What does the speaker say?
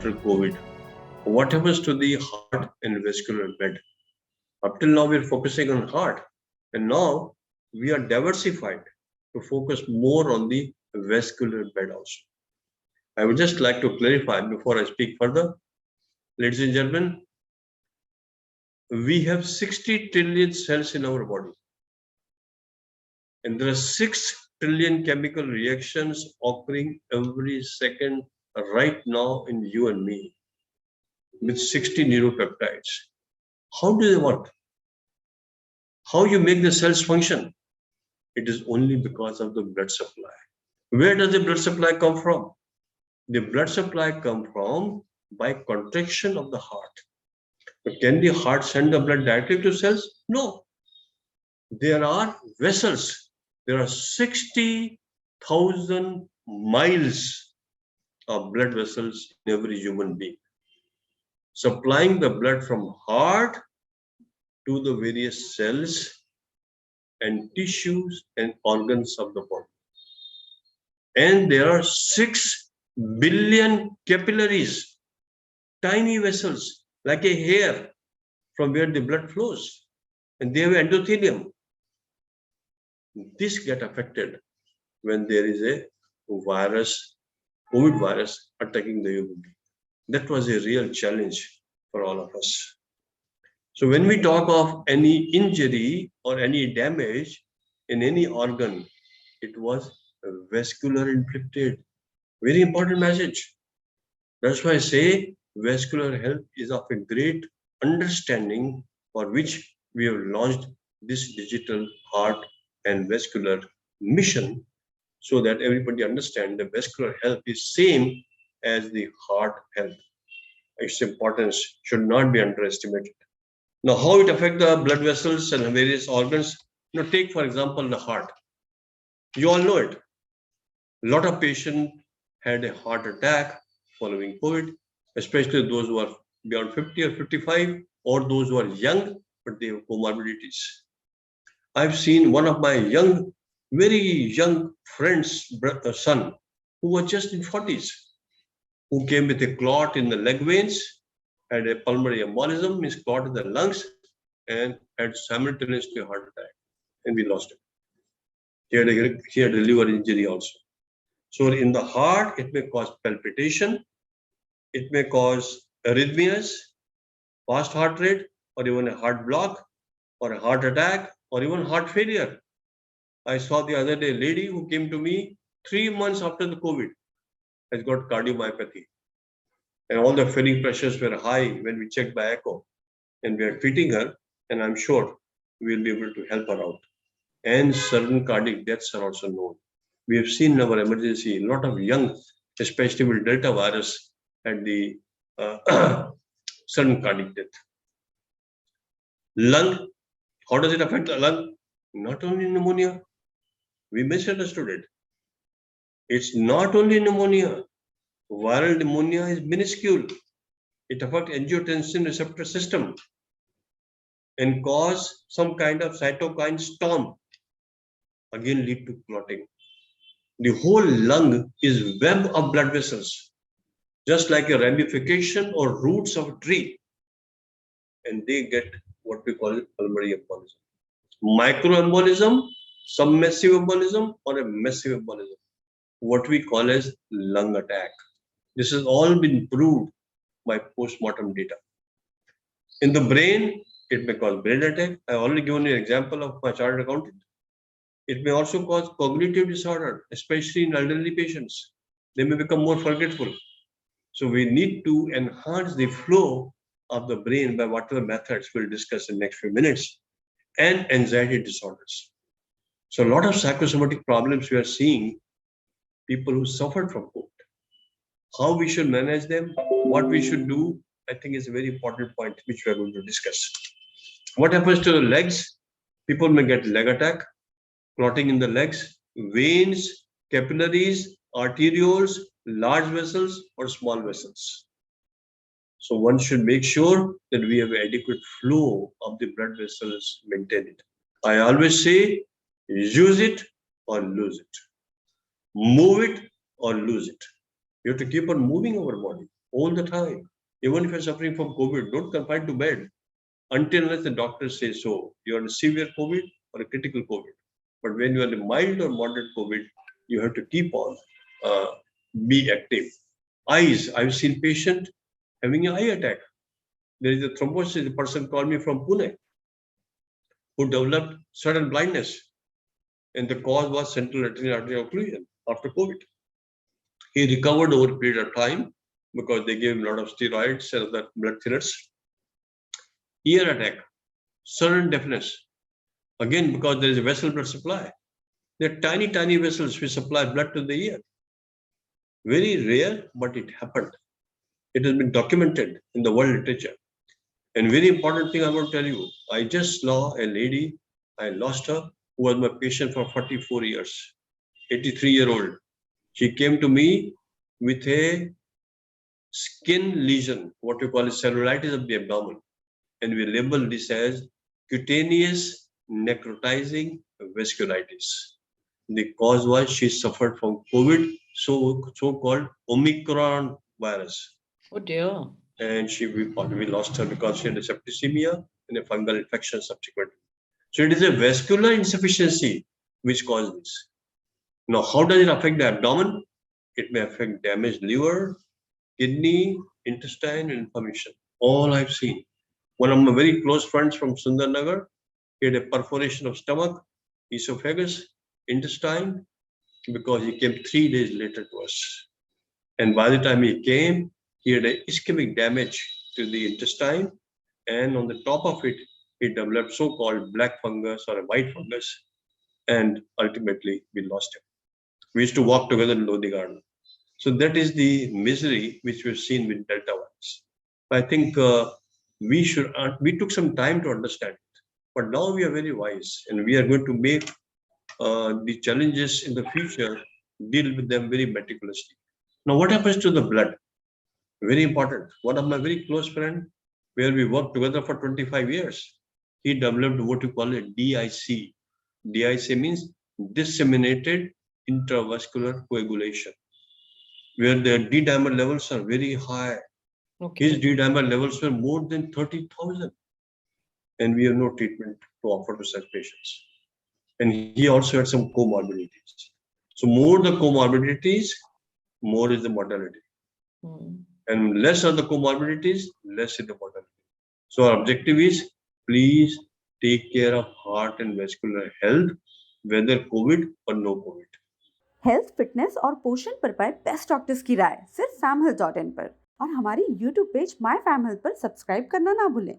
after COVID. What happens to the heart and vascular bed? Up till now, we're focusing on heart, and now we are diversified to focus more on the vascular bed also. I would just like to clarify before I speak further. Ladies and gentlemen, we have 60 trillion cells in our body, and there are 6 trillion chemical reactions occurring every second right now in you and me with 60 neuropeptides. How do they work? How you make the cells function? It is only because of the blood supply. Where does the blood supply come from? The blood supply comes from by contraction of the heart. But can the heart send the blood directly to cells? No. There are vessels. There are 60,000 miles of blood vessels in every human being, supplying the blood from heart to the various cells and tissues and organs of the body. And there are 6 billion capillaries, tiny vessels like a hair from where the blood flows, and they have endothelium. This get affected when there is a virus, COVID virus attacking the human being. That was a real challenge for all of us. So when we talk of any injury or any damage in any organ, it was vascular inflicted. Very important message. That's why I say vascular health is of a great understanding, for which we have launched this digital heart and vascular mission, so that everybody understands the vascular health is same as the heart health. Its importance should not be underestimated. Now, how it affects the blood vessels and various organs? Now, take for example the heart. You all know it. A lot of patients had a heart attack following COVID, especially those who are beyond 50 or 55, or those who are young but they have comorbidities. I've seen one of my very young friend's son, who was just in 40s, who came with a clot in the leg veins, had a pulmonary embolism, means clot in the lungs, and had simultaneously a heart attack, and we lost him. He had a liver injury also. So in the heart, it may cause palpitation, it may cause arrhythmias, fast heart rate, or even a heart block, or a heart attack, or even heart failure. I saw the other day a lady who came to me 3 months after the COVID, has got cardiomyopathy. And all the filling pressures were high when we checked by echo. And we are treating her, and I'm sure we'll be able to help her out. And certain cardiac deaths are also known. We have seen in our emergency a lot of young, especially with Delta virus, had the sudden cardiac death. Lung, how does it affect the lung? Not only pneumonia. We misunderstood it. It's not only pneumonia. Viral pneumonia is minuscule. It affects angiotensin receptor system and cause some kind of cytokine storm. Again, lead to clotting. The whole lung is web of blood vessels, just like a ramification or roots of a tree, and they get what we call pulmonary embolism, microembolism, submassive embolism, or a massive embolism, what we call as lung attack. This has all been proved by post-mortem data. In the brain, it may cause brain attack. I already given you an example of my chartered accountant. It may also cause cognitive disorder, especially in elderly patients. They may become more forgetful. So we need to enhance the flow of the brain by whatever methods we'll discuss in the next few minutes, and anxiety disorders. So a lot of psychosomatic problems we are seeing, people who suffered from COVID. How we should manage them, what we should do, I think is a very important point which we are going to discuss. What happens to the legs? People may get leg attack, clotting in the legs, veins, capillaries, arterioles, large vessels, or small vessels. So one should make sure that we have adequate flow of the blood vessels maintained. I always say, use it or lose it. Move it or lose it. We have to keep on moving our body. all the time. Even if you're suffering from COVID, don't confine to bed until unless the doctor says so. You are a severe COVID or a critical COVID. But when you are a mild or moderate COVID, you have to keep on uh, be active. Eyes. I've seen patient having an eye attack. There is a thrombosis. A person called me from Pune who developed sudden blindness, and the cause was central retinal artery occlusion after COVID. He recovered over a period of time because they gave him a lot of steroids and other blood thinners. Ear attack, sudden deafness, again because there is a vessel blood supply. There are tiny, tiny vessels which supply blood to the ear. Very rare, but it happened. It has been documented in the world literature. And very important thing I want to tell you, I just saw a lady, I lost her, who was my patient for 44 years, 83-year-old. She came to me with a skin lesion, what we call a cellulitis of the abdomen. And we label this as cutaneous necrotizing vasculitis. The cause was she suffered from COVID, so-called Omicron virus. Oh dear. And we lost her because she had a septicemia and a fungal infection subsequently. So it is a vascular insufficiency which causes this. Now, how does it affect the abdomen? It may affect damaged liver, kidney, intestine, and inflammation. All I've seen. One of my very close friends from Sundarnagar, he had a perforation of stomach, esophagus, intestine, because he came 3 days later to us. And by the time he came, he had a ischemic damage to the intestine, and on the top of it, he developed so-called black fungus or a white fungus, and ultimately we lost him. We used to walk together in Lodi Garden. So that is the misery which we've seen with Delta virus. I think we took some time to understand it, but now we are very wise, and we are going to make the challenges in the future, deal with them very meticulously. Now, what happens to the blood? Very important. One of my very close friend, where we worked together for 25 years, he developed what you call a DIC. DIC means disseminated intravascular coagulation, where the D dimer levels are very high. His Okay. D dimer levels were more than 30,000, and we have no treatment to offer to such patients. And he also had some comorbidities. So more the comorbidities, more is the mortality. And less are the comorbidities, less is the mortality. So our objective is, please take care of heart and vascular health, whether COVID or no COVID. Health, fitness और पोषण पर पाए best doctors की राय सिर्फ famhealth.in पर, और हमारी YouTube page my fam health पर सब्सक्राइब करना ना भूलें।